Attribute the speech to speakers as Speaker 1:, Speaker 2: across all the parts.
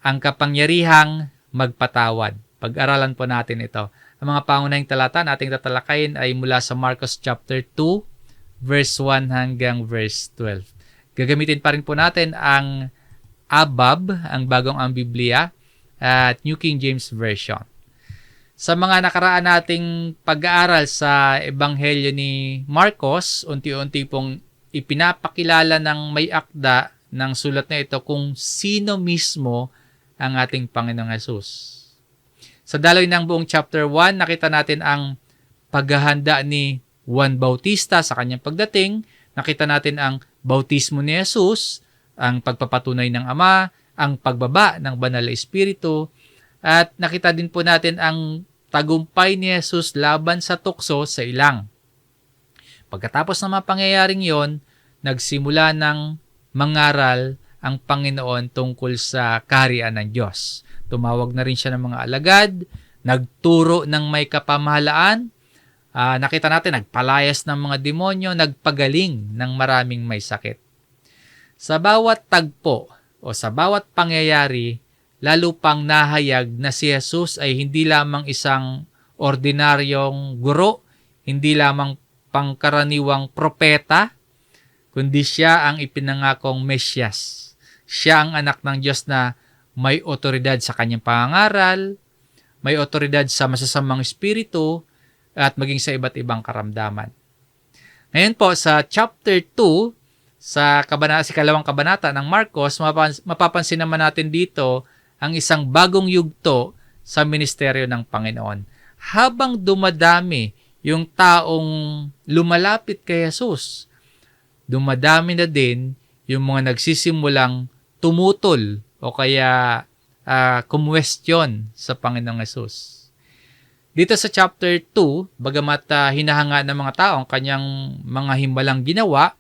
Speaker 1: ang kapangyarihang magpatawad. Pag-aralan po natin ito. Ang mga pangunahing talata na ating tatalakayin ay mula sa Marcos chapter 2, verse 1 hanggang verse 12. Gagamitin pa rin po natin ang ABAB, ang bagong ang Biblia, at New King James Version. Sa mga nakaraan nating pag-aaral sa Ebanghelyo ni Marcos, unti-unti pong ipinapakilala ng may akda ng sulat na ito kung sino mismo ang ating Panginoong Hesus. Sa daloy ng buong chapter 1, nakita natin ang paghahanda ni Juan Bautista sa kanyang pagdating. Nakita natin ang bautismo ni Jesus, ang pagpapatunay ng Ama, ang pagbaba ng Banal na Espiritu, at nakita din po natin ang tagumpay ni Jesus laban sa tukso sa ilang. Pagkatapos ng mga pangyayaring yon, nagsimula ng mangaral ang Panginoon tungkol sa kaharian ng Diyos. Tumawag na rin siya ng mga alagad, nagturo ng may kapamahalaan, nakita natin nagpalayas ng mga demonyo, nagpagaling ng maraming may sakit. Sa bawat tagpo o sa bawat pangyayari, lalo pang nahayag na si Jesus ay hindi lamang isang ordinaryong guro, hindi lamang pangkaraniwang propeta, kundi siya ang ipinangakong Mesyas. Siya ang anak ng Diyos na may otoridad sa kanyang pangangaral, may otoridad sa masasamang espiritu, at maging sa iba't ibang karamdaman. Ngayon po, sa chapter 2, sa ikalawang kabanata ng Marcos, mapapansin naman natin dito ang isang bagong yugto sa ministeryo ng Panginoon. Habang dumadami yung taong lumalapit kay Jesus, dumadami na din yung mga nagsisimulang tumutol o kaya kumwestiyon sa Panginoong Hesus. Dito sa chapter 2, bagamat hinahanga ng mga tao ang kanyang mga himbalang ginawa,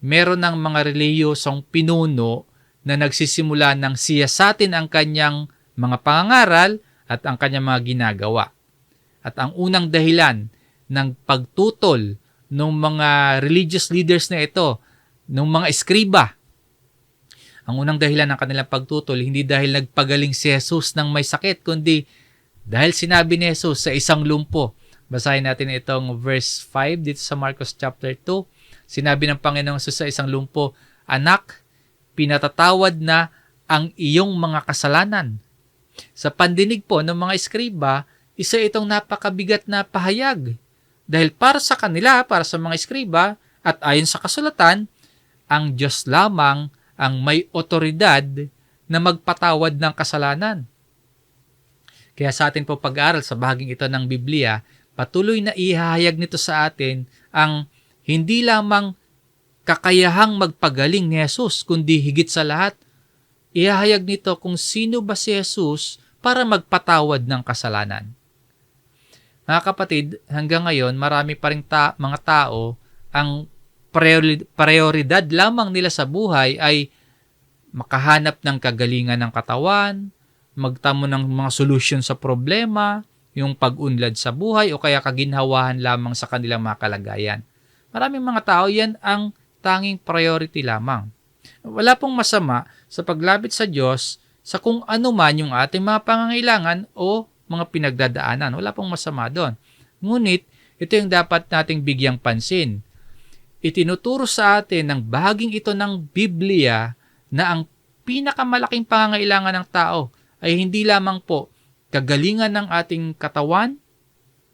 Speaker 1: meron ng mga relihiyosong pinuno na nagsisimula ng siyasatin ang kanyang mga pangangaral at ang kanyang mga ginagawa. At ang unang dahilan ng pagtutol ng mga religious leaders na ito, ng mga eskriba, ang unang dahilan ng kanilang pagtutol, hindi dahil nagpagaling si Jesus ng may sakit, kundi dahil sinabi ni Jesus sa isang lumpo. Basahin natin itong verse 5 dito sa Marcos chapter 2. Sinabi ng Panginoong Jesus sa isang lumpo, "Anak, pinatatawad na ang iyong mga kasalanan." Sa pandinig po ng mga eskriba, isa itong napakabigat na pahayag. Dahil para sa kanila, para sa mga eskriba, at ayon sa kasulatan, ang Diyos lamang ang may otoridad na magpatawad ng kasalanan. Kaya sa atin po pag-aaral sa bahaging ito ng Biblia, patuloy na ihahayag nito sa atin ang hindi lamang kakayahang magpagaling ni Jesus, kundi higit sa lahat, ihahayag nito kung sino ba si Jesus para magpatawad ng kasalanan. Mga kapatid, hanggang ngayon, marami pa rin mga tao ang prioridad lamang nila sa buhay ay makahanap ng kagalingan ng katawan, magtamo ng mga solusyon sa problema, yung pag-unlad sa buhay o kaya kaginhawahan lamang sa kanilang mga kalagayan. Maraming mga tao, yan ang tanging priority lamang. Wala pong masama sa paglapit sa Diyos sa kung ano man yung ating mga pangangailangan o mga pinagdadaanan. Wala pong masama doon. Ngunit, ito yung dapat nating bigyang pansin. Itinuturo sa atin ng bahaging ito ng Biblia na ang pinakamalaking pangangailangan ng tao ay hindi lamang po kagalingan ng ating katawan,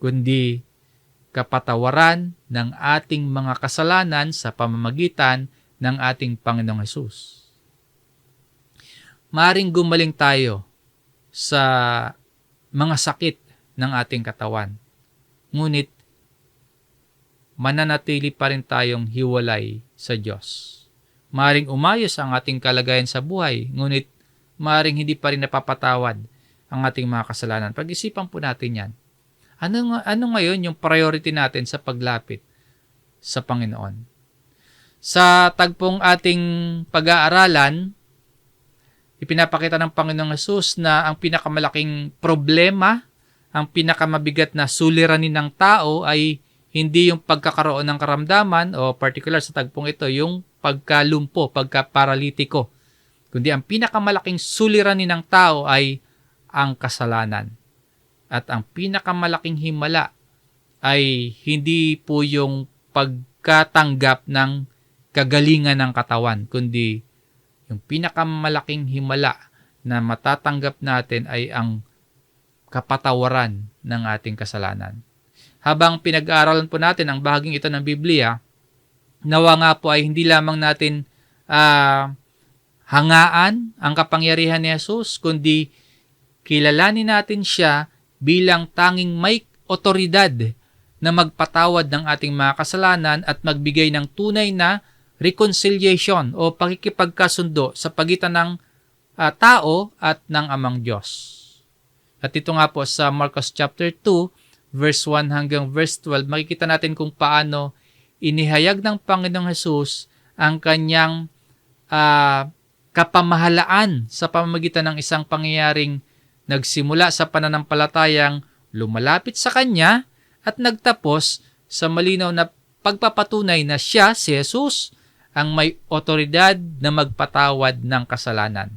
Speaker 1: kundi kapatawaran ng ating mga kasalanan sa pamamagitan ng ating Panginoong Hesus. Maaring gumaling tayo sa mga sakit ng ating katawan, ngunit mananatili pa rin tayong hiwalay sa Diyos. Maaring umayos ang ating kalagayan sa buhay, ngunit maaring hindi pa rin napapatawad ang ating mga kasalanan. Pag-isipan po natin yan. Ano ngayon yung priority natin sa paglapit sa Panginoon? Sa tagpong ating pag-aaralan, ipinapakita ng Panginoong Hesus na ang pinakamalaking problema, ang pinakamabigat na suliranin ng tao ay hindi yung pagkakaroon ng karamdaman o particular sa tagpong ito, yung pagkalumpo, pagkaparalitiko, kundi ang pinakamalaking suliranin ng tao ay ang kasalanan. At ang pinakamalaking himala ay hindi po yung pagkatanggap ng kagalingan ng katawan, kundi yung pinakamalaking himala na matatanggap natin ay ang kapatawaran ng ating kasalanan. Habang pinag-aaralan po natin ang bahaging ito ng Biblia, nawa nga po ay hindi lamang natin hangaan ang kapangyarihan ni Jesus, kundi kilalanin natin siya bilang tanging may otoridad na magpatawad ng ating mga kasalanan at magbigay ng tunay na reconciliation o pakikipagkasundo sa pagitan ng tao at ng Amang Diyos. At ito nga po sa Marcos chapter 2, verse 1 hanggang verse 12, makikita natin kung paano inihayag ng Panginoong Hesus ang kanyang kapamahalaan sa pamamagitan ng isang pangyayaring nagsimula sa pananampalatayang lumalapit sa kanya at nagtapos sa malinaw na pagpapatunay na siya, si Jesus, ang may otoridad na magpatawad ng kasalanan.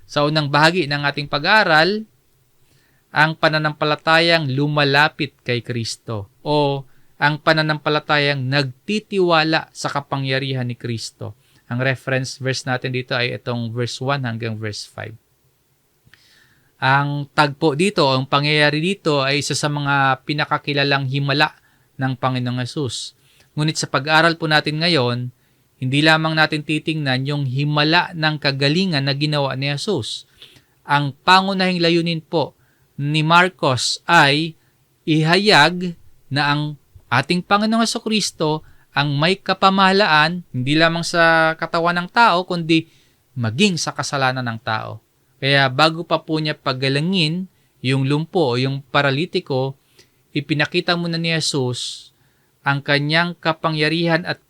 Speaker 1: Sa unang bahagi ng ating pag-aaral, ang pananampalatayang lumalapit kay Kristo o ang pananampalatayang nagtitiwala sa kapangyarihan ni Kristo. Ang reference verse natin dito ay itong verse 1 hanggang verse 5. Ang tagpo dito, ang pangyayari dito ay isa sa mga pinakakilalang himala ng Panginoong Hesus. Ngunit sa pag-aaral po natin ngayon, hindi lamang natin titingnan yung himala ng kagalingan na ginawa ni Hesus. Ang pangunahing layunin po ni Marcos ay ihayag na ang ating Panginoong Hesukristo ang may kapamahalaan hindi lamang sa katawan ng tao kundi maging sa kasalanan ng tao. Kaya bago pa po niya paggalangin yung lumpo o yung paralitiko, ipinakita muna ni Jesus ang kanyang kapangyarihan at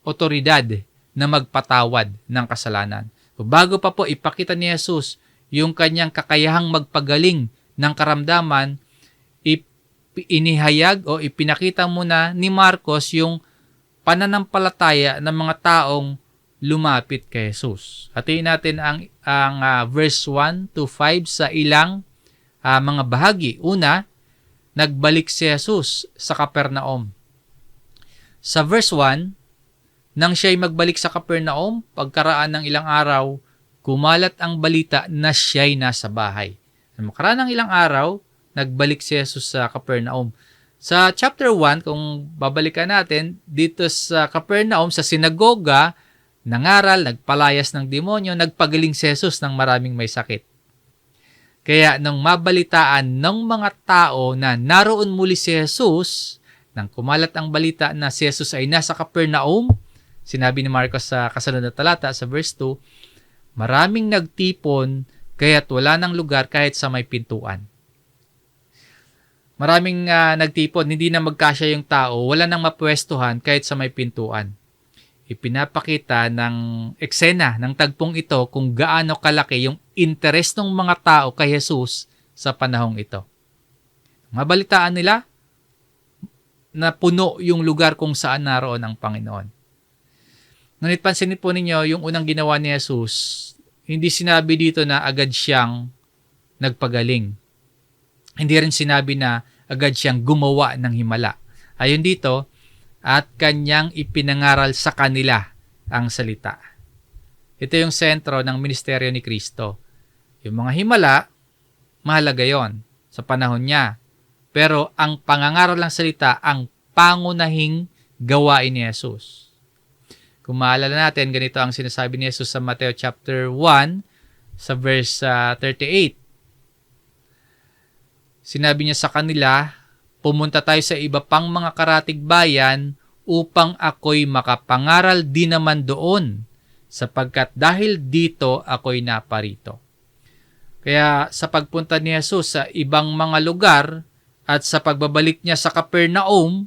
Speaker 1: otoridad na magpatawad ng kasalanan. So, bago pa po ipakita ni Jesus yung kanyang kakayahang magpagaling ng karamdaman, inihayag o ipinakita muna ni Marcos yung pananampalataya ng mga taong lumapit kay Jesus. Hatiin natin ang verse 1 to 5 sa ilang mga bahagi. Una, nagbalik si Jesus sa Capernaum. Sa verse 1, nang siya'y magbalik sa Capernaum, pagkaraan ng ilang araw, kumalat ang balita na siya'y nasa bahay. Makaraan ng ilang araw, nagbalik si Jesus sa Capernaum. Sa chapter 1, kung babalikan natin, dito sa Capernaum, sa sinagoga, nangaral, nagpalayas ng demonyo, nagpagaling si Jesus ng maraming may sakit. Kaya nang mabalitaan ng mga tao na naroon muli si Jesus, nang kumalat ang balita na si Jesus ay nasa Capernaum, sinabi ni Marcos sa kasunod na talata sa verse 2, maraming nagtipon kaya't wala ng lugar kahit sa may pintuan. Maraming nagtipon, hindi na magkasya yung tao, wala nang mapwestuhan kahit sa may pintuan. Ipinapakita ng eksena ng tagpong ito kung gaano kalaki yung interes ng mga tao kay Jesus sa panahong ito. Mabalitaan nila na puno yung lugar kung saan naroon ang Panginoon. Ngunit pansinin po ninyo, yung unang ginawa ni Jesus, hindi sinabi dito na agad siyang nagpagaling. Hindi rin sinabi na agad siyang gumawa ng himala. Ayon dito, at kanyang ipinangaral sa kanila ang salita. Ito yung sentro ng ministeryo ni Kristo. Yung mga himala, mahalaga yon sa panahon niya. Pero ang pangangaral ng salita, ang pangunahing gawain ni Jesus. Kung maalala natin, ganito ang sinasabi ni Jesus sa Mateo chapter 1 sa verse 38. Sinabi niya sa kanila, pumunta tayo sa iba pang mga karatig bayan upang ako'y makapangaral din naman doon, sapagkat dahil dito ako'y naparito. Kaya sa pagpunta ni Jesus sa ibang mga lugar at sa pagbabalik niya sa Capernaum,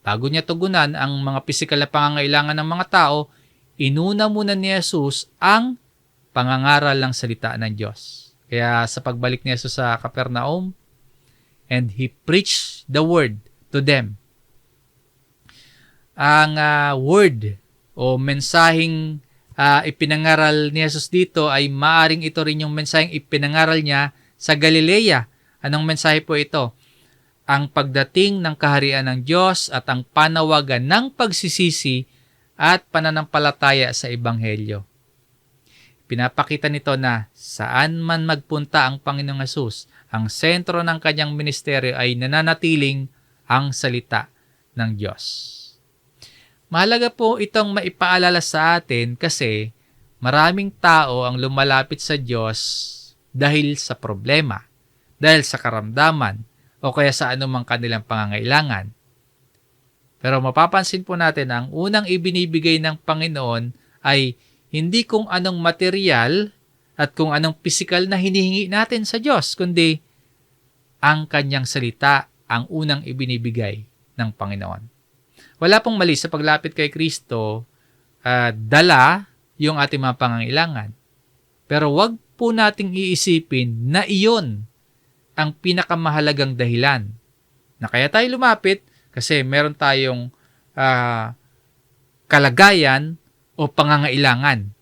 Speaker 1: bago niya tugunan ang mga pisikal na pangangailangan ng mga tao, inuna muna ni Jesus ang pangangaral ng salita ng Diyos. Kaya sa pagbalik ni Jesus sa Capernaum, and He preached the word to them. Ang word o mensaheng ipinangaral ni Jesus dito ay maaring ito rin yung mensaheng ipinangaral niya sa Galilea. Anong mensahe po ito? Ang pagdating ng kaharian ng Diyos at ang panawagan ng pagsisisi at pananampalataya sa Ebanghelyo. Pinapakita nito na saan man magpunta ang Panginoong Hesus, ang sentro ng kanyang ministeryo ay nananatiling ang salita ng Diyos. Mahalaga po itong maipaalala sa atin kasi maraming tao ang lumalapit sa Diyos dahil sa problema, dahil sa karamdaman, o kaya sa anumang kanilang pangangailangan. Pero mapapansin po natin na ang unang ibinibigay ng Panginoon ay hindi kung anong material at kung anong pisikal na hinihingi natin sa Diyos, kundi ang kanyang salita ang unang ibinibigay ng Panginoon. Wala pong mali sa paglapit kay Kristo, dala yung ating mga pangangailangan. Pero wag po nating iisipin na iyon ang pinakamahalagang dahilan na kaya tayo lumapit kasi meron tayong kalagayan o pangangailangan.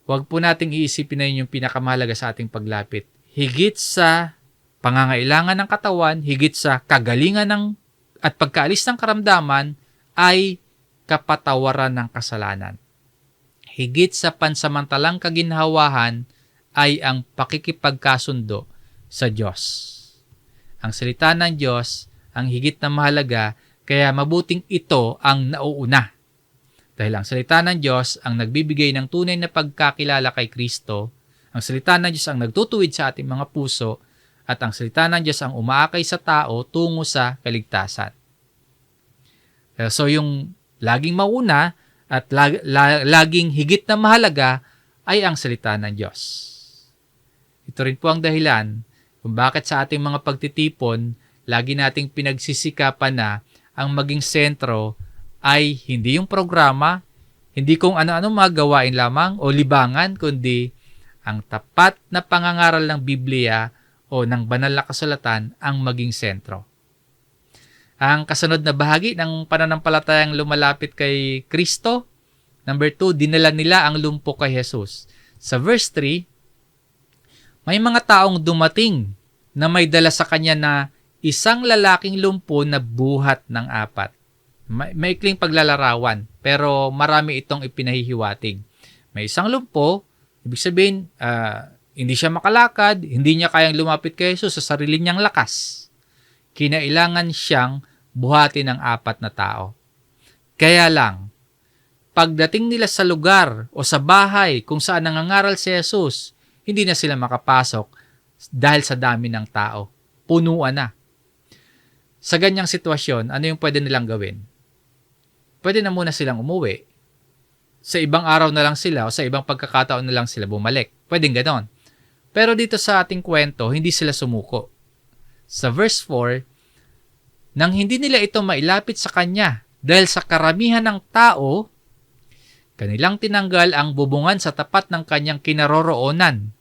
Speaker 1: Huwag po nating iisipin na yun yung pinakamahalaga sa ating paglapit. Higit sa pangangailangan ng katawan, higit sa kagalingan at pagkaalis ng karamdaman, ay kapatawaran ng kasalanan. Higit sa pansamantalang kaginhawahan, ay ang pakikipagkasundo sa Diyos. Ang salita ng Diyos ang higit na mahalaga, kaya mabuting ito ang nauuna. Dahil ang salita ng Diyos ang nagbibigay ng tunay na pagkakilala kay Kristo, ang salita ng Diyos ang nagtutuwid sa ating mga puso, at ang salita ng Diyos ang umaakay sa tao tungo sa kaligtasan. So yung laging mauna at laging higit na mahalaga ay ang salita ng Diyos. Ito rin po ang dahilan kung bakit sa ating mga pagtitipon, lagi nating pinagsisikapan na ang maging sentro ay hindi yung programa, hindi kung ano-ano mga gawain lamang o libangan, kundi ang tapat na pangangaral ng Biblia o ng banal na kasulatan ang maging sentro. Ang kasunod na bahagi ng pananampalatayang lumalapit kay Kristo, number 2, dinala nila ang lumpo kay Jesus. Sa verse 3, may mga taong dumating na may dala sa kanya na isang lalaking lumpo na buhat ng 4. Maikling paglalarawan, pero marami itong ipinahihiwatig. May isang lumpo, ibig sabihin, hindi siya makalakad, hindi niya kayang lumapit kay Jesus sa sarili niyang lakas. Kinailangan siyang buhatin ng 4 na tao. Kaya lang, pagdating nila sa lugar o sa bahay kung saan nangangaral si Jesus, hindi na sila makapasok dahil sa dami ng tao. Punuan na. Sa ganyang sitwasyon, ano yung pwede nilang gawin? Pwede na muna silang umuwi. Sa ibang araw na lang sila o sa ibang pagkakataon na lang sila bumalik. Pwedeng ganon. Pero dito sa ating kwento, hindi sila sumuko. Sa verse 4, nang hindi nila ito mailapit sa kanya dahil sa karamihan ng tao, kanilang tinanggal ang bubungan sa tapat ng kanyang kinaroroonan.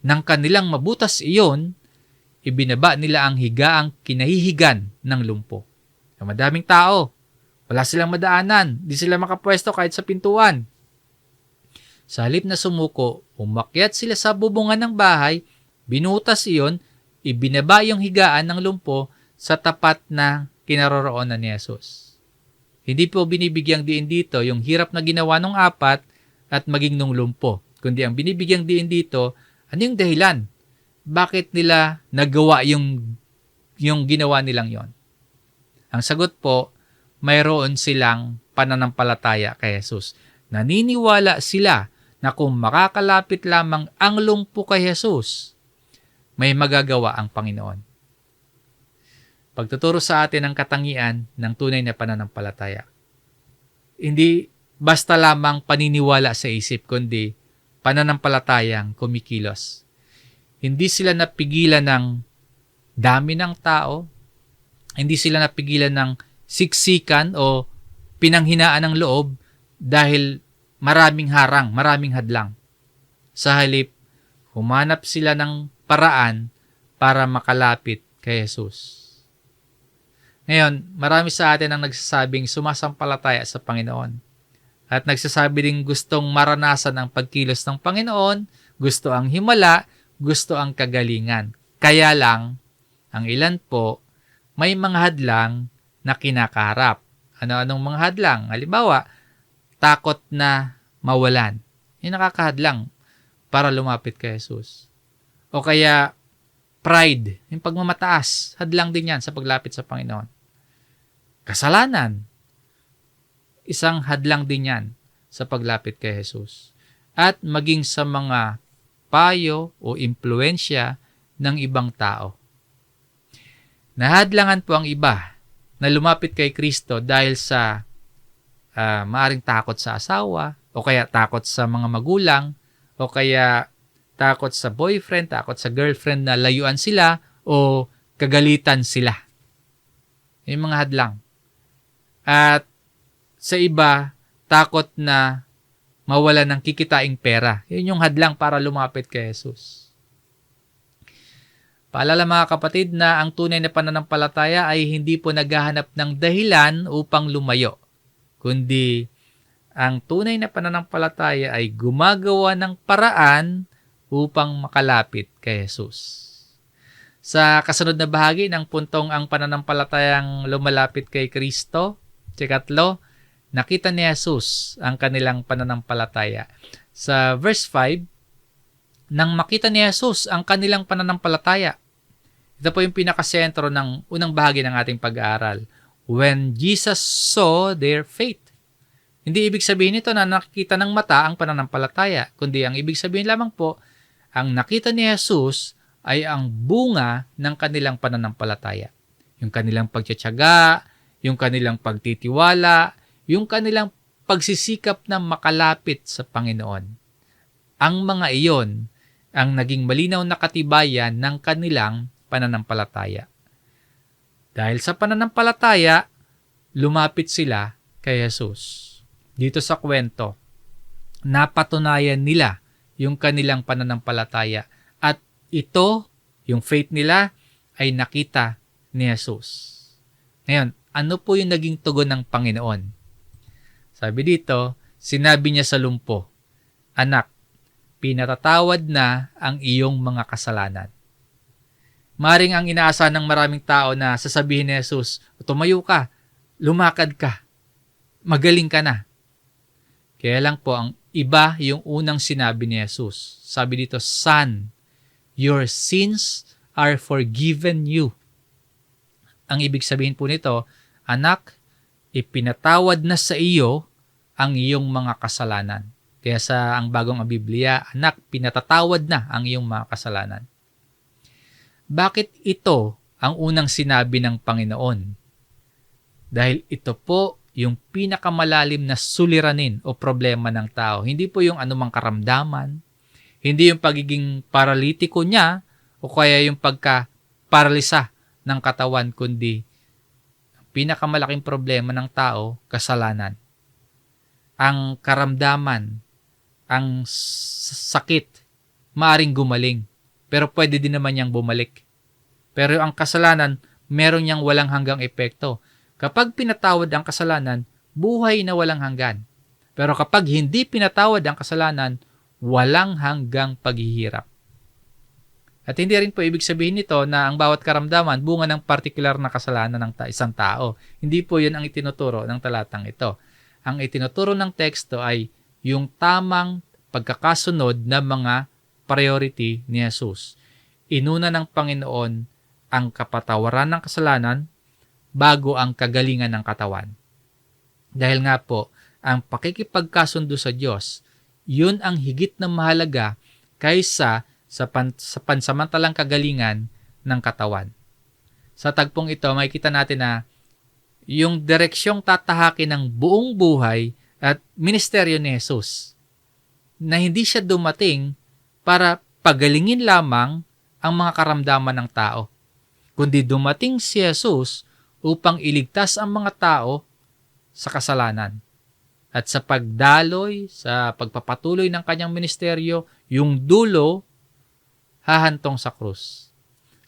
Speaker 1: Nang kanilang mabutas iyon, ibinaba nila ang higaang kinahihigan ng lumpo. Madaming tao, wala silang madaanan, di sila makapwesto kahit sa pintuan. Sa halip na sumuko, umakyat sila sa bubungan ng bahay, binutas iyon, ibinaba yung higaan ng lumpo sa tapat na kinaroroonan ni Jesus. Hindi po binibigyang diin dito yung hirap na ginawa ng 4 at maging nung lumpo, kundi ang binibigyang diin dito, ano yung dahilan? Bakit nila nagawa yung ginawa nilang yon? Ang sagot po, mayroon silang pananampalataya kay Jesus. Naniniwala sila na kung makakalapit lamang ang lumpo kay Jesus, may magagawa ang Panginoon. Pagtuturo sa atin ng katangian ng tunay na pananampalataya. Hindi basta lamang paniniwala sa isip, kundi pananampalatayang kumikilos. Hindi sila napigilan ng dami ng tao, hindi sila napigilan ng siksikan o pinanghinaan ng loob dahil maraming harang, maraming hadlang. Sa halip, humanap sila ng paraan para makalapit kay Jesus. Ngayon, marami sa atin ang nagsasabing sumasampalataya sa Panginoon. At nagsasabi din gustong maranasan ang pagkilos ng Panginoon, gusto ang himala, gusto ang kagalingan. Kaya lang, ang ilan po, may mga hadlang na kinakaharap. Ano-anong mga hadlang? Halimbawa, takot na mawalan. Yung nakakahadlang para lumapit kay Jesus. O kaya, pride, yung pagmamataas, hadlang din yan sa paglapit sa Panginoon. Kasalanan, isang hadlang din yan sa paglapit kay Jesus. At maging sa mga payo o impluensya ng ibang tao. Nahadlangan po ang iba na lumapit kay Kristo dahil sa maaring takot sa asawa, o kaya takot sa mga magulang, o kaya takot sa boyfriend, takot sa girlfriend na layuan sila, o kagalitan sila. Yung mga hadlang. At sa iba, takot na mawala ng kikitaing pera. Yun yung hadlang para lumapit kay Jesus. Paalala mga kapatid na ang tunay na pananampalataya ay hindi po naghahanap ng dahilan upang lumayo, kundi ang tunay na pananampalataya ay gumagawa ng paraan upang makalapit kay Jesus. Sa kasunod na bahagi ng puntong ang pananampalatayang lumalapit kay Kristo, ikatlo, nakita ni Jesus ang kanilang pananampalataya. Sa verse 5, nang makita ni Jesus ang kanilang pananampalataya. Ito po yung pinakasentro ng unang bahagi ng ating pag-aaral. When Jesus saw their faith. Hindi ibig sabihin nito na nakikita ng mata ang pananampalataya, kundi ang ibig sabihin lamang po, ang nakita ni Jesus ay ang bunga ng kanilang pananampalataya. Yung kanilang pagtitiyaga, yung kanilang pagtitiwala, yung kanilang pagsisikap na makalapit sa Panginoon. Ang mga iyon ang naging malinaw na katibayan ng kanilang pananampalataya. Dahil sa pananampalataya, lumapit sila kay Jesus. Dito sa kwento, napatunayan nila yung kanilang pananampalataya at ito, yung faith nila, ay nakita ni Jesus. Ngayon, ano po yung naging tugon ng Panginoon? Sabi dito, sinabi niya sa lumpo, "Anak, pinatatawad na ang iyong mga kasalanan." Maring ang inaasahan ng maraming tao na sasabihin ni Jesus, tumayo ka, lumakad ka, magaling ka na. Kaya lang po, ang iba yung unang sinabi ni Jesus. Sabi dito, "Son, your sins are forgiven you." Ang ibig sabihin po nito, anak, ipinatawad na sa iyo ang iyong mga kasalanan. Kaya sa ang bagong Biblia, anak, pinatatawad na ang iyong mga kasalanan. Bakit ito ang unang sinabi ng Panginoon? Dahil ito po yung pinakamalalim na suliranin o problema ng tao. Hindi po yung anumang karamdaman, hindi yung pagiging paralitiko niya o kaya yung pagka-paralisa ng katawan, kundi ang pinakamalaking problema ng tao, kasalanan. Ang karamdaman, ang sakit, maaring gumaling. Pero pwede din naman niyang bumalik. Pero ang kasalanan, meron niyang walang hanggang epekto. Kapag pinatawad ang kasalanan, buhay na walang hanggan. Pero kapag hindi pinatawad ang kasalanan, walang hanggang paghihirap. At hindi rin po ibig sabihin nito na ang bawat karamdaman bunga ng partikular na kasalanan ng isang tao. Hindi po yun ang itinuturo ng talatang ito. Ang itinuturo ng teksto ay yung tamang pagkakasunod na mga priority ni Jesus. Inuna ng Panginoon ang kapatawaran ng kasalanan bago ang kagalingan ng katawan. Dahil nga po, ang pakikipagkasundo sa Diyos, yun ang higit na mahalaga kaysa sa pansamantalang kagalingan ng katawan. Sa tagpong ito, makikita natin na yung direksyong tatahakin ng buong buhay at ministeryo ni Jesus, na hindi siya dumating para pagalingin lamang ang mga karamdaman ng tao, kundi dumating si Jesus upang iligtas ang mga tao sa kasalanan. At sa pagdaloy, sa pagpapatuloy ng kanyang ministeryo, yung dulo, hahantong sa krus.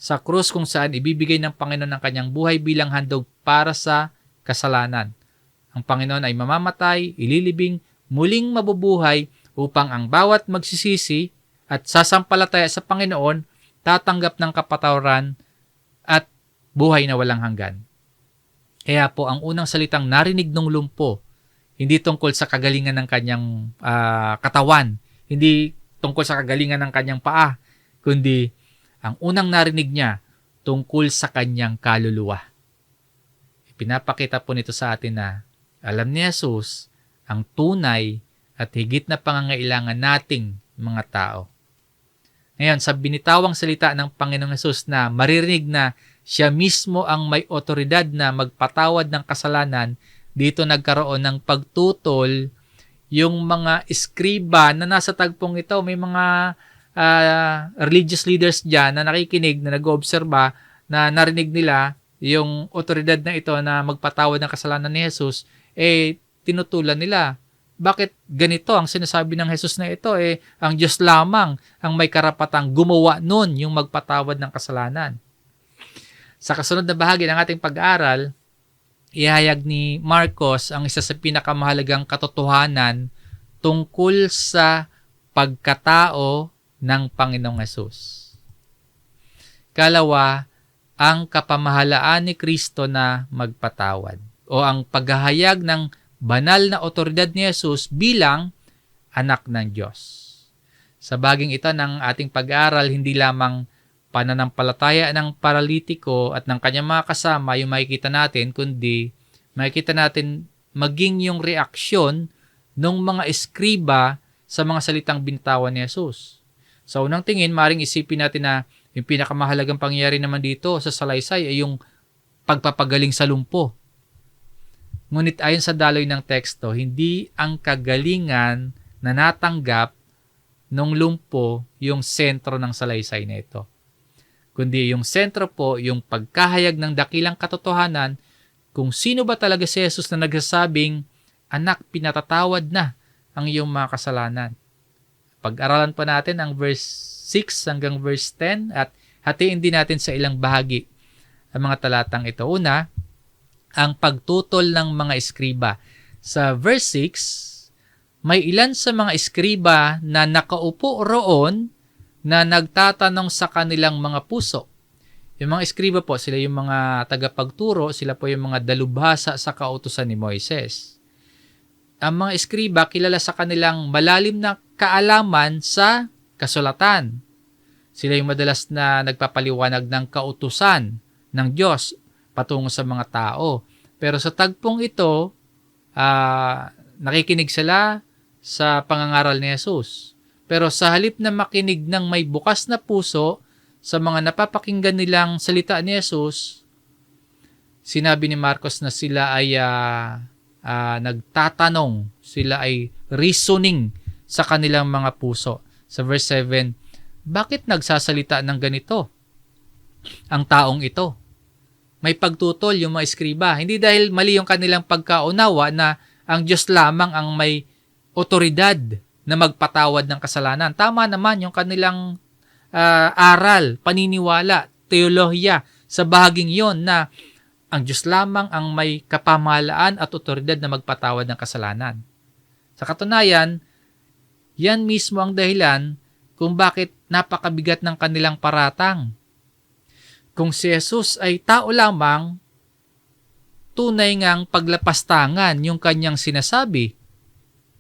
Speaker 1: Sa krus kung saan ibibigay ng Panginoon ang kanyang buhay bilang handog para sa kasalanan. ang Panginoon ay mamamatay, ililibing, muling mabubuhay upang ang bawat magsisisi at sasampalataya sa Panginoon tatanggap ng kapatawaran at buhay na walang hanggan. Kaya po ang unang salitang narinig ng lumpo, hindi tungkol sa kagalingan ng kanyang katawan, hindi tungkol sa kagalingan ng kanyang paa, kundi ang unang narinig niya tungkol sa kanyang kaluluwa. Pinapakita po nito sa atin na alam ni Jesus ang tunay at higit na pangangailangan nating mga tao. Ngayon, sa binitawang salita ng Panginoong Jesus na maririnig na siya mismo ang may otoridad na magpatawad ng kasalanan, dito nagkaroon ng pagtutol yung mga eskriba na nasa tagpong ito. May mga religious leaders dyan na nakikinig, na nag-oobserba, na narinig nila yung otoridad na ito na magpatawad ng kasalanan ni Jesus, tinutulan nila. Bakit ganito ang sinasabi ng Jesus na ito? Ang Diyos lamang ang may karapatang gumawa nun yung magpatawad ng kasalanan. Sa kasunod na bahagi ng ating pag-aaral, ihayag ni Marcos ang isa sa pinakamahalagang katotohanan tungkol sa pagkatao ng Panginoong Jesus. Kalawa, ang kapamahalaan ni Kristo na magpatawad o ang paghahayag ng banal na otoridad ni Jesus bilang anak ng Diyos. Sa baging ito ng ating pag-aaral, hindi lamang pananampalataya ng paralitiko at ng kanyang mga kasama yung makikita natin, kundi makikita natin maging yung reaksyon ng mga eskriba sa mga salitang binitawan ni Jesus. Sa unang tingin, maring isipin natin na yung pinakamahalagang pangyayari naman dito sa salaysay ay yung pagpapagaling sa lumpo. Ngunit ayon sa daloy ng teksto, hindi ang kagalingan na natanggap ng lumpo yung sentro ng salaysay na ito. Kundi yung sentro po, yung pagkahayag ng dakilang katotohanan kung sino ba talaga si Jesus na nagsasabing, anak, pinatatawad na ang iyong mga kasalanan. Pag-aralan pa natin ang verse 6 hanggang verse 10 at hatiin din natin sa ilang bahagi ang mga talatang ito. Una, ang pagtutol ng mga eskriba. Sa verse 6, may ilan sa mga eskriba na nakaupo roon na nagtatanong sa kanilang mga puso. Yung mga eskriba po, sila yung mga tagapagturo, sila po yung mga dalubhasa sa kautusan ni Moises. Ang mga eskriba, kilala sa kanilang malalim na kaalaman sa kasulatan. Sila yung madalas na nagpapaliwanag ng kautusan ng Diyos patungo sa mga tao. Pero sa tagpong ito, nakikinig sila sa pangangaral ni Jesus. Pero sa halip na makinig ng may bukas na puso sa mga napapakinggan nilang salita ni Jesus, sinabi ni Marcos na sila ay nagtatanong, sila ay reasoning sa kanilang mga puso. Sa verse 7, bakit nagsasalita ng ganito ang taong ito? May pagtutol yung mga eskriba. Hindi dahil mali yung kanilang pagkaunawa na ang Diyos lamang ang may otoridad na magpatawad ng kasalanan. Tama naman yung kanilang aral, paniniwala, teolohiya sa bahaging yon na ang Diyos lamang ang may kapamahalaan at otoridad na magpatawad ng kasalanan. Sa katunayan, yan mismo ang dahilan kung bakit napakabigat ng kanilang paratang. Kung si Jesus ay tao lamang, tunay ngang paglapastangan yung kanyang sinasabi.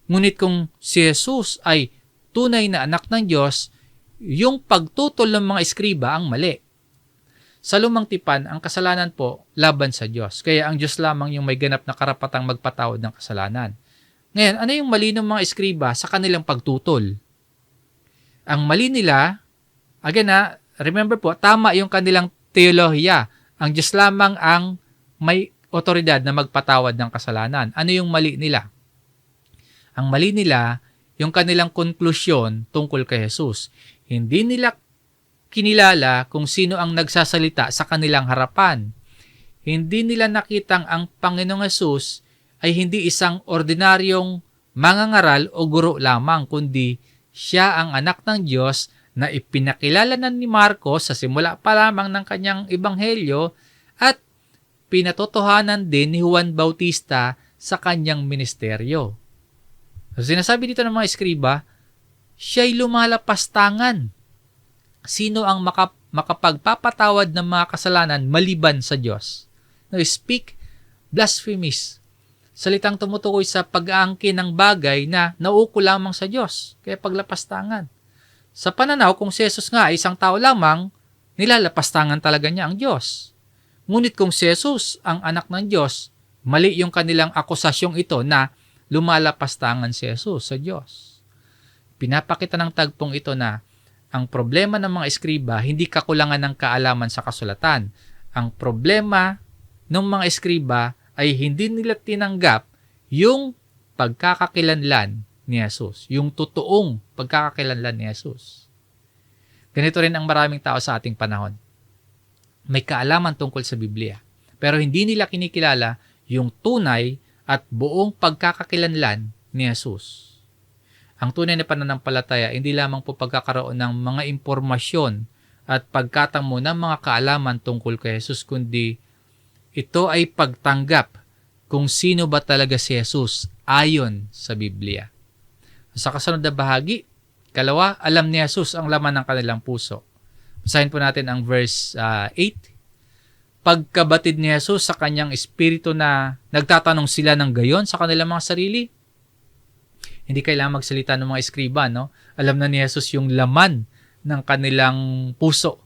Speaker 1: Ngunit kung si Jesus ay tunay na anak ng Diyos, yung pagtutol ng mga eskriba ang mali. Sa lumang tipan, ang kasalanan po laban sa Diyos. Kaya ang Diyos lamang yung may ganap na karapatang magpatawad ng kasalanan. Ngayon, ano yung mali ng mga eskriba sa kanilang pagtutol? Ang mali nila, again remember po, tama yung kanilang teolohiya. Ang Diyos lamang ang may otoridad na magpatawad ng kasalanan. Ano yung mali nila? Ang mali nila, yung kanilang konklusyon tungkol kay Jesus. Hindi nila kinilala kung sino ang nagsasalita sa kanilang harapan. Hindi nila nakitang ang Panginoong Jesus ay hindi isang ordinaryong mangangaral o guro lamang, kundi siya ang anak ng Diyos na ipinakilala na ni Marcos sa simula pa lamang ng kanyang ebanghelyo at pinatotohanan din ni Juan Bautista sa kanyang ministeryo. So, sinasabi dito ng mga eskriba, siya'y lumalapastangan. Sino ang makapagpapatawad ng mga kasalanan maliban sa Diyos? No, speak blasphemies. Salitang tumutukoy sa pag-aangkin ng bagay na nauuko lamang sa Diyos, kaya paglapastangan. Sa pananaw, kung si Jesus nga ay isang tao lamang, nilalapastangan talaga niya ang Diyos. Ngunit kung si Jesus ang anak ng Diyos, mali yung kanilang akusasyong ito na lumalapastangan si Jesus sa Diyos. Pinapakita ng tagpong ito na ang problema ng mga eskriba hindi kakulangan ng kaalaman sa kasulatan. Ang problema ng mga eskriba ay hindi nila tinanggap yung pagkakakilanlan ni Jesus, yung totoong pagkakakilanlan ni Jesus. Ganito rin ang maraming tao sa ating panahon. May kaalaman tungkol sa Biblia, pero hindi nila kinikilala yung tunay at buong pagkakakilanlan ni Jesus. Ang tunay na pananampalataya, hindi lamang po pagkakaroon ng mga impormasyon at pagkatamo ng mga kaalaman tungkol kay Jesus, kundi ito ay pagtanggap kung sino ba talaga si Jesus ayon sa Biblia. Sa kasunod na bahagi, kalawa, alam ni Jesus ang laman ng kanilang puso. Basahin po natin ang verse 8. Pagkabatid ni Jesus sa kanyang espiritu na nagtatanong sila ng gayon sa kanilang mga sarili. Hindi kailangan magsalita ng mga eskriba, no? Alam na ni Jesus yung laman ng kanilang puso.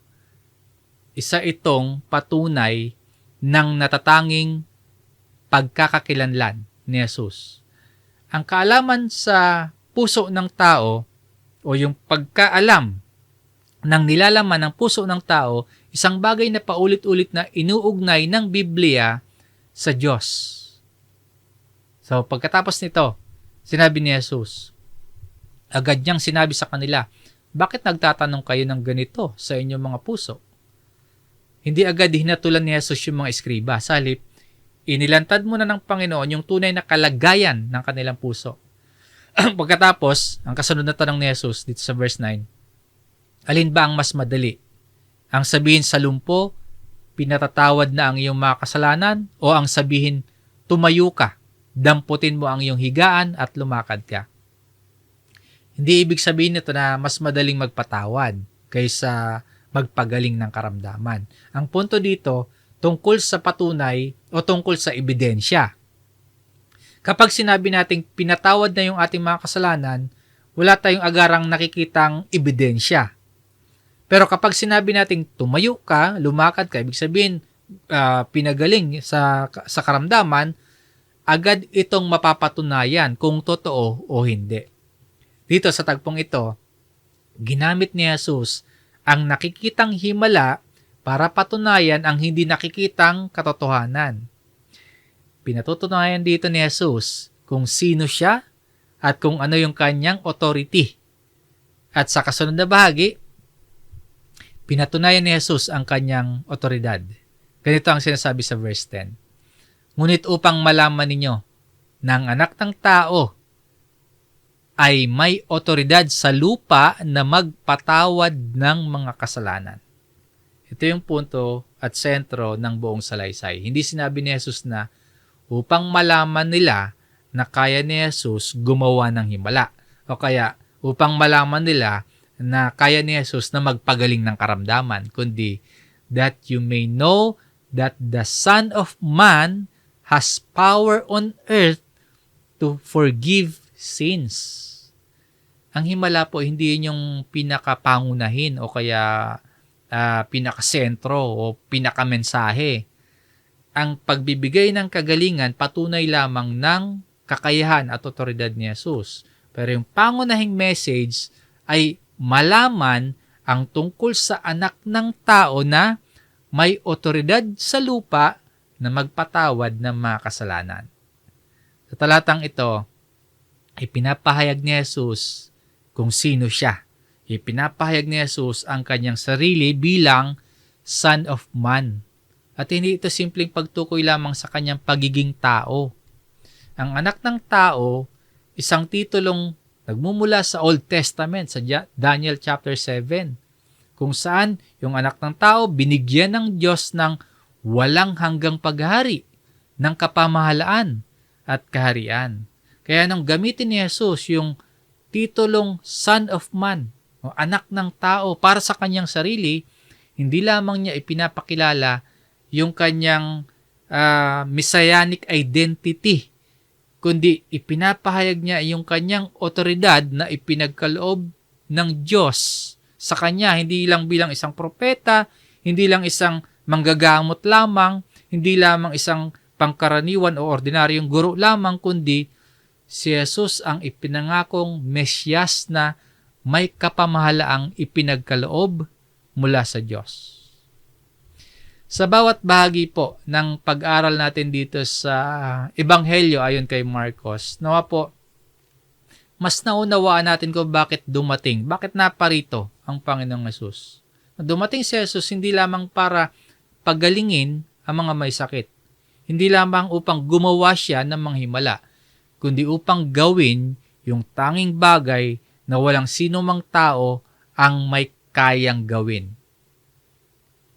Speaker 1: Isa itong patunay ng natatanging pagkakakilanlan ni Jesus. Ang kaalaman sa puso ng tao o yung pagkaalam ng nilalaman ng puso ng tao, isang bagay na paulit-ulit na inuugnay ng Biblia sa Diyos. So, pagkatapos nito, sinabi ni Jesus, agad niyang sinabi sa kanila, bakit nagtatanong kayo ng ganito sa inyong mga puso? Hindi agad hinatulan ni Jesus yung mga eskriba. Sa halip, inilantad muna ng Panginoon yung tunay na kalagayan ng kanilang puso. Pagkatapos, ang kasunod na tanong ni Jesus dito sa verse 9, alin ba ang mas madali? Ang sabihin sa lumpo, pinatatawad na ang iyong mga kasalanan, o ang sabihin, tumayo ka, damputin mo ang iyong higaan at lumakad ka? Hindi ibig sabihin nito na mas madaling magpatawad kaysa magpagaling ng karamdaman. Ang punto dito, tungkol sa patunay o tungkol sa ebidensya. Kapag sinabi nating pinatawad na yung ating mga kasalanan, wala tayong agarang nakikitang ebidensya. Pero kapag sinabi nating tumayo ka, lumakad ka, ibig sabihin pinagaling sa karamdaman, agad itong mapapatunayan kung totoo o hindi. Dito sa tagpong ito, ginamit ni Jesus ang nakikitang himala para patunayan ang hindi nakikitang katotohanan. Pinatutunayan dito ni Jesus kung sino siya at kung ano yung kanyang authority. At sa kasunod na bahagi, pinatunayan ni Jesus ang kanyang otoridad. Ganito ang sinasabi sa verse 10. Ngunit upang malaman ninyo na ang anak ng tao ay may otoridad sa lupa na magpatawad ng mga kasalanan. Ito yung punto at sentro ng buong salaysay. Hindi sinabi ni Jesus na upang malaman nila na kaya ni Jesus gumawa ng himala. O kaya upang malaman nila na kaya ni Jesus na magpagaling ng karamdaman. Kundi that you may know that the Son of Man has power on earth to forgive sins. Ang himala po, hindi yun yung pinakapangunahin o kaya pinakasentro o pinakamensahe. Ang pagbibigay ng kagalingan, patunay lamang ng kakayahan at otoridad ni Jesus. Pero yung pangunahing message ay malaman ang tungkol sa anak ng tao na may otoridad sa lupa na magpatawad ng mga kasalanan. Sa talatang ito, ipinapahayag ni Jesus kung sino siya. Ipinapahayag ni Jesus ang kanyang sarili bilang Son of Man. At hindi ito simpleng pagtukoy lamang sa kanyang pagiging tao. Ang anak ng tao, isang titulong nagmumula sa Old Testament, sa Daniel chapter 7, kung saan yung anak ng tao binigyan ng Diyos ng walang hanggang paghari, ng kapamahalaan, at kaharian. Kaya nung gamitin ni Jesus yung titulong Son of Man, o anak ng tao, para sa kanyang sarili, hindi lamang niya ipinapakilala yung kanyang messianic identity, kundi ipinapahayag niya yung kanyang otoridad na ipinagkaloob ng Diyos sa kanya, hindi lang bilang isang propeta, hindi lang isang manggagamot lamang, hindi lamang isang pangkaraniwan o ordinaryong guro lamang, kundi si Jesus ang ipinangakong Mesyas na may kapamahalaang ipinagkaloob mula sa Diyos. Sa bawat bahagi po ng pag-aral natin dito sa Ebanghelyo ayon kay Marcos, nawa po, mas naunawaan natin kung bakit dumating, bakit naparito ang Panginoong Hesus. Dumating si Jesus hindi lamang para pagalingin ang mga may sakit, hindi lamang upang gumawa siya ng mga himala, kundi upang gawin yung tanging bagay na walang sino mang tao ang may kayang gawin.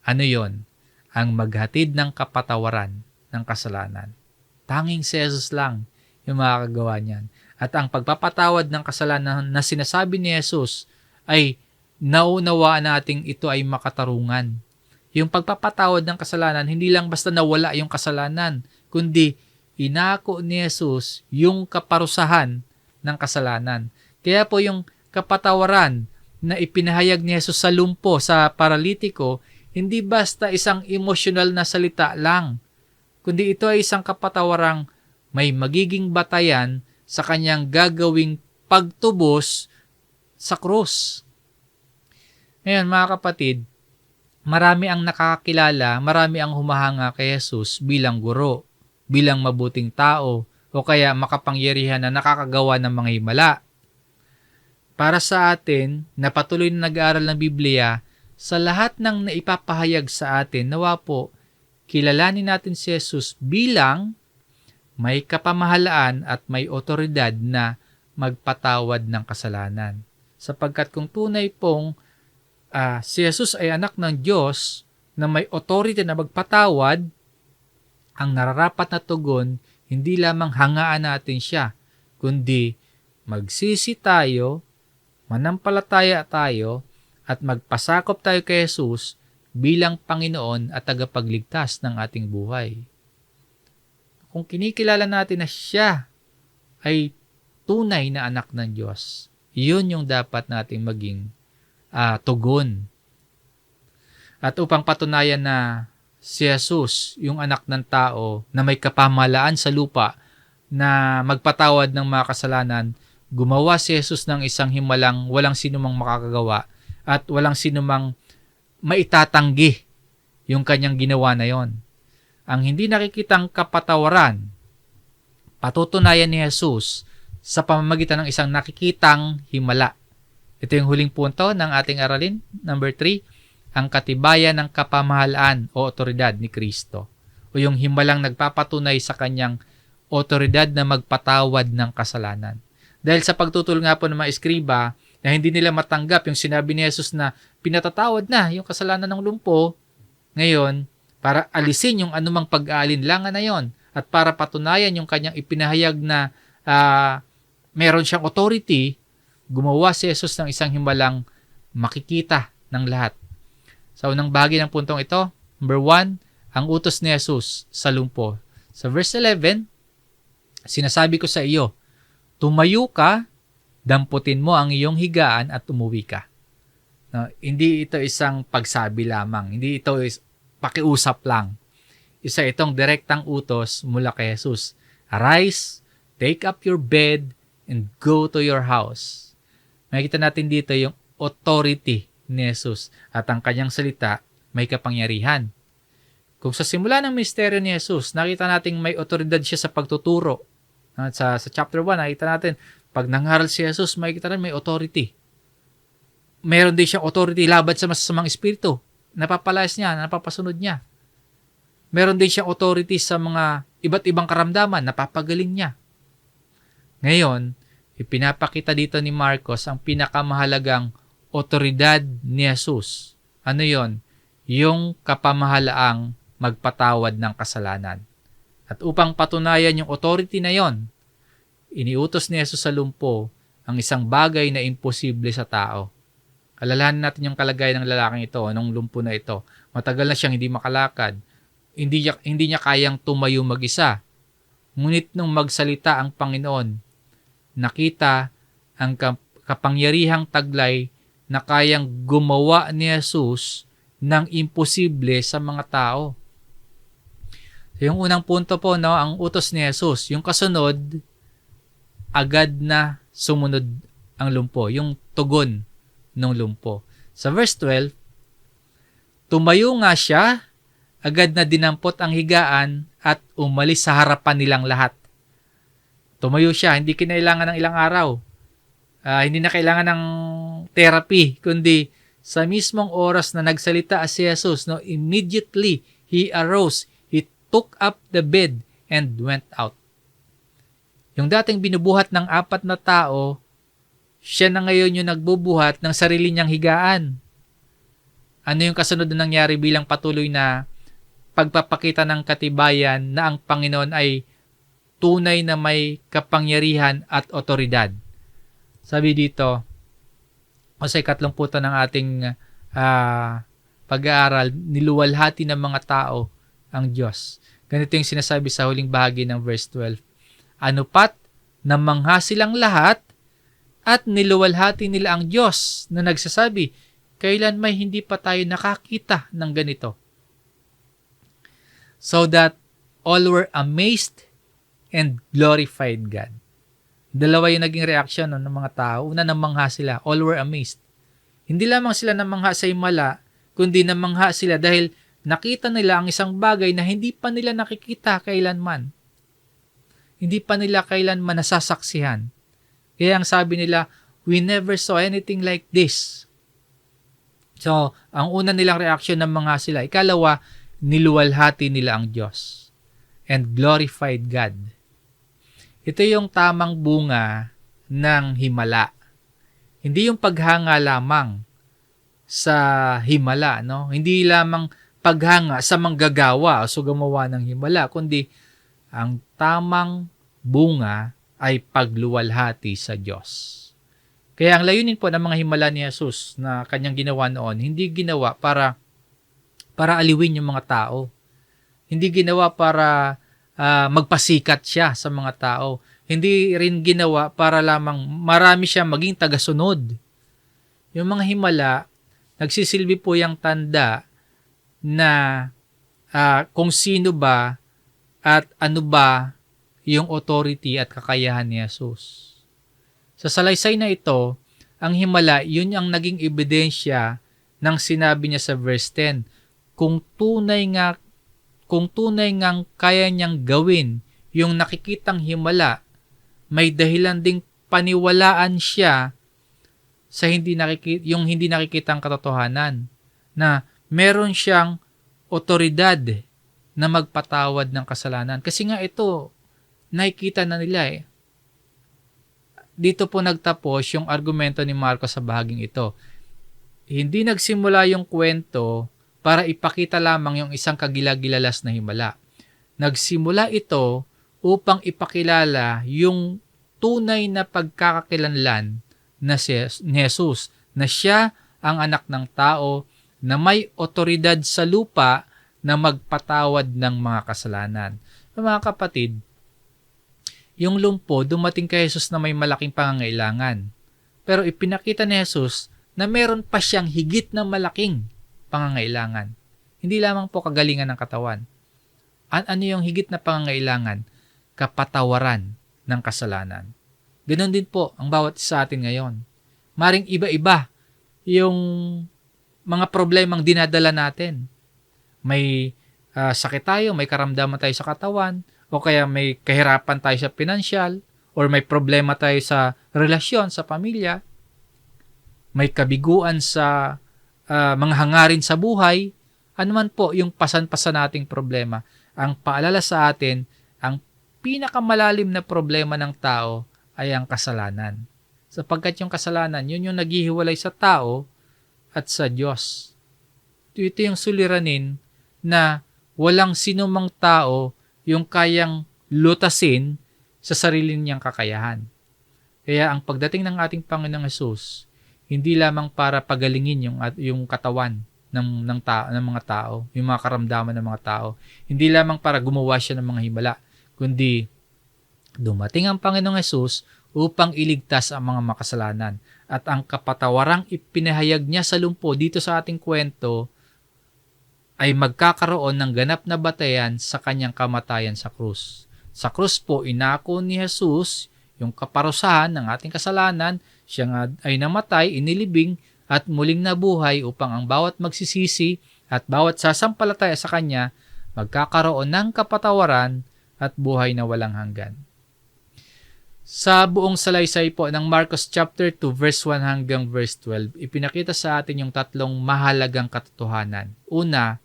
Speaker 1: Ano yon? Ang maghatid ng kapatawaran ng kasalanan. Tanging si Jesus lang yung makakagawa niyan. At ang pagpapatawad ng kasalanan na sinasabi ni Jesus ay naunawaan nating ito ay makatarungan. Yung pagpapatawad ng kasalanan, hindi lang basta nawala yung kasalanan, kundi inako ni Jesus yung kaparusahan ng kasalanan. Kaya po yung kapatawaran na ipinahayag ni Jesus sa lumpo, sa paralitiko, hindi basta isang emosyonal na salita lang, kundi ito ay isang kapatawarang may magiging batayan sa kanyang gagawing pagtubos sa krus. Ngayon mga kapatid, marami ang nakakakilala, marami ang humahanga kay Jesus bilang guro, bilang mabuting tao, o kaya makapangyarihan na nakakagawa ng mga himala. Para sa atin, na patuloy na nag-aaral ng Biblia, sa lahat ng naipapahayag sa atin, nawa po, kilalanin natin si Jesus bilang may kapamahalaan at may otoridad na magpatawad ng kasalanan. Sapagkat kung tunay pong si Jesus ay anak ng Diyos na may authority na magpatawad, ang nararapat na tugon, hindi lamang hangaan natin siya, kundi magsisi tayo, manampalataya tayo, at magpasakop tayo kay Jesus bilang Panginoon at tagapagligtas ng ating buhay. Kung kinikilala natin na siya ay tunay na anak ng Diyos, yun yung dapat nating maging tugon. At upang patunayan na si Jesus, yung anak ng tao na may kapamahalaan sa lupa na magpatawad ng mga kasalanan, gumawa si Jesus ng isang himalang walang sinumang makakagawa at walang sinumang maitatanggi yung kanyang ginawa na yon. Ang hindi nakikitang kapatawaran, patutunayan ni Jesus sa pamamagitan ng isang nakikitang himala. Ito yung huling punto ng ating aralin. Number 3, ang katibayan ng kapamahalaan o otoridad ni Kristo, o yung himalang nagpapatunay sa kanyang otoridad na magpatawad ng kasalanan. Dahil sa pagtutol nga po ng mga eskriba na hindi nila matanggap yung sinabi ni Jesus na pinatatawad na yung kasalanan ng lumpo, ngayon, para alisin yung anumang pag-aalinlangan na yon at para patunayan yung kanyang ipinahayag na meron siyang authority, gumawa si Jesus ng isang himalang makikita ng lahat. Sa unang bahagi ng puntong ito, number 1, ang utos ni Jesus sa lumpo. Sa verse 11, sinasabi ko sa iyo, tumayo ka, damputin mo ang iyong higaan at umuwi ka. No, hindi ito isang pagsabi lamang. Hindi ito pakiusap lang. Isa itong direktang utos mula kay Jesus. Arise, take up your bed, and go to your house. Makikita natin dito yung authority ni Jesus at ang kanyang salita may kapangyarihan. Kung sa simula ng misteryo ni Jesus, nakita natin may otoridad siya sa pagtuturo. At sa chapter 1, nakita natin, pag nangaral si Jesus, makikita natin may authority. Meron din siyang authority laban sa masasamang espiritu. Napapalayas niya, napapasunod niya. Meron din siyang authority sa mga iba't ibang karamdaman, napapagaling niya. Ngayon, ipinapakita dito ni Marcos ang pinakamahalagang otoridad ni Jesus. Ano yon? Yung kapamahalaang magpatawad ng kasalanan. At upang patunayan yung authority na yon, iniutos ni Jesus sa lumpo ang isang bagay na imposible sa tao. Alalahanin natin yung kalagayan ng lalaking ito, nung lumpo na ito. Matagal na siyang hindi makalakad. Hindi niya kayang tumayo mag-isa. Ngunit nung magsalita ang Panginoon, nakita ang kapangyarihang taglay na kayang gumawa ni Jesus ng imposible sa mga tao. So, yung unang punto po, no, ang utos ni Jesus. Yung kasunod, agad na sumunod ang lumpo. Yung tugon ng lumpo. Sa verse 12, tumayo nga siya, agad na dinampot ang higaan at umalis sa harapan nilang lahat. Tumayo siya, hindi kinailangan ng ilang araw. Hindi na kailangan ng therapy, kundi sa mismong oras na nagsalita si Jesus, no, immediately he arose, he took up the bed and went out. Yung dating binubuhat ng 4 na tao, siya na ngayon yung nagbubuhat ng sarili niyang higaan. Ano yung kasunod na nangyari bilang patuloy na pagpapakita ng katibayan na ang Panginoon ay tunay na may kapangyarihan at otoridad? Sabi dito, o sa 3 punto ng ating pag-aaral, niluwalhati ng mga tao ang Diyos. Ganito yung sinasabi sa huling bahagi ng verse 12. Ano pat, namangha silang lahat at niluwalhati nila ang Diyos na nagsasabi, kailan may hindi pa tayo nakakita ng ganito. So that all were amazed and glorified God. Dalawa yung naging reaction ng mga tao. Una, namangha sila. All were amazed. Hindi lamang sila namangha sa himala, kundi namangha sila dahil nakita nila ang isang bagay na hindi pa nila nakikita kailanman. Hindi pa nila kailanman nasasaksihan. Kaya ang sabi nila, we never saw anything like this. So, ang una nilang reaksyon ng mga sila. Ikalawa, niluwalhati nila ang Diyos and glorified God. Ito yung tamang bunga ng himala. Hindi yung paghanga lamang sa himala, no? Hindi lamang paghanga sa manggagawa o gumawa ng himala, kundi ang tamang bunga ay pagluwalhati sa Diyos. Kaya ang layunin po ng mga himala ni Jesus na kanyang ginawa noon, hindi ginawa para aliwin yung mga tao. Hindi ginawa para magpasikat siya sa mga tao. Hindi rin ginawa para lamang marami siya maging tagasunod. Yung mga himala, nagsisilbi po yung tanda na kung sino ba at ano ba yung authority at kakayahan ni Jesus. Sa salaysay na ito, ang himala, yun ang naging ebidensya ng sinabi niya sa verse 10. Kung tunay ngang kaya niyang gawin yung nakikitang himala, may dahilan ding paniwalaan siya sa hindi nakikitang katotohanan na meron siyang otoridad na magpatawad ng kasalanan. Kasi nga ito, nakikita na nila eh. Dito po nagtapos yung argumento ni Marcos sa bahaging ito. Hindi nagsimula yung kwento para ipakita lamang yung isang kagilagilalas na himala. Nagsimula ito upang ipakilala yung tunay na pagkakakilanlan na ni Jesus, na siya ang anak ng tao na may otoridad sa lupa na magpatawad ng mga kasalanan. Mga kapatid, yung lumpo dumating kay Jesus na may malaking pangangailangan. Pero ipinakita ni Jesus na meron pa siyang higit na malaking pangangailangan. Hindi lamang po kagalingan ng katawan. Ano yung higit na pangangailangan? Kapatawaran ng kasalanan. Ganon din po ang bawat isa sa atin ngayon. Maring iba-iba yung mga problemang dinadala natin. May sakit tayo, may karamdaman tayo sa katawan, o kaya may kahirapan tayo sa pinansyal, or may problema tayo sa relasyon, sa pamilya, may kabiguan sa mga hangarin sa buhay, anuman po yung pasan-pasan nating problema. Ang paalala sa atin, ang pinakamalalim na problema ng tao ay ang kasalanan. Sapagkat yung kasalanan, yun yung naghihiwalay sa tao at sa Diyos. Ito yung suliranin na walang sinumang tao yung kayang lutasin sa sarili niyang kakayahan. Kaya ang pagdating ng ating Panginoong Hesus, hindi lamang para pagalingin yung katawan ng mga tao, yung mga karamdaman ng mga tao. Hindi lamang para gumawa siya ng mga himala, kundi dumating ang Panginoong Hesus upang iligtas ang mga makasalanan. At ang kapatawarang ipinahayag niya sa lumpo dito sa ating kwento ay magkakaroon ng ganap na batayan sa kanyang kamatayan sa krus. Sa krus po, inako ni Jesus yung kaparusahan ng ating kasalanan. Siya nga ay namatay, inilibing, at muling nabuhay upang ang bawat magsisisi at bawat sasampalataya sa Kanya magkakaroon ng kapatawaran at buhay na walang hanggan. Sa buong salaysay po ng Marcos chapter 2 verse 1 hanggang verse 12, ipinakita sa atin yung tatlong mahalagang katotohanan. Una,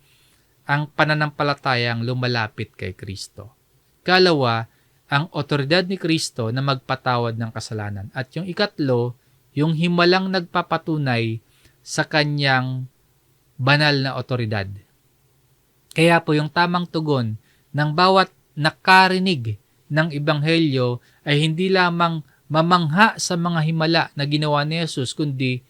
Speaker 1: ang pananampalatayang lumalapit kay Kristo. Kalawa, ang otoridad ni Kristo na magpatawad ng kasalanan. At yung ikatlo, yung himalang nagpapatunay sa kanyang banal na otoridad. Kaya po yung tamang tugon ng bawat nakarinig ng Ebanghelyo ay hindi lamang mamangha sa mga himala na ginawa ni Jesus, kundi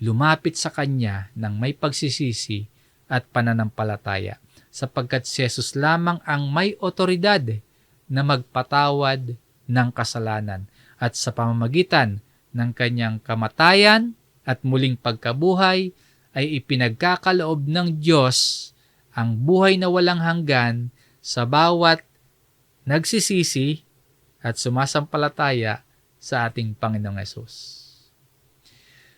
Speaker 1: lumapit sa Kanya ng may pagsisisi at pananampalataya, sapagkat si Jesus lamang ang may otoridad na magpatawad ng kasalanan, at sa pamamagitan ng Kanyang kamatayan at muling pagkabuhay ay ipinagkakaloob ng Diyos ang buhay na walang hanggan sa bawat nagsisisi at sumasampalataya sa ating Panginoong Hesus.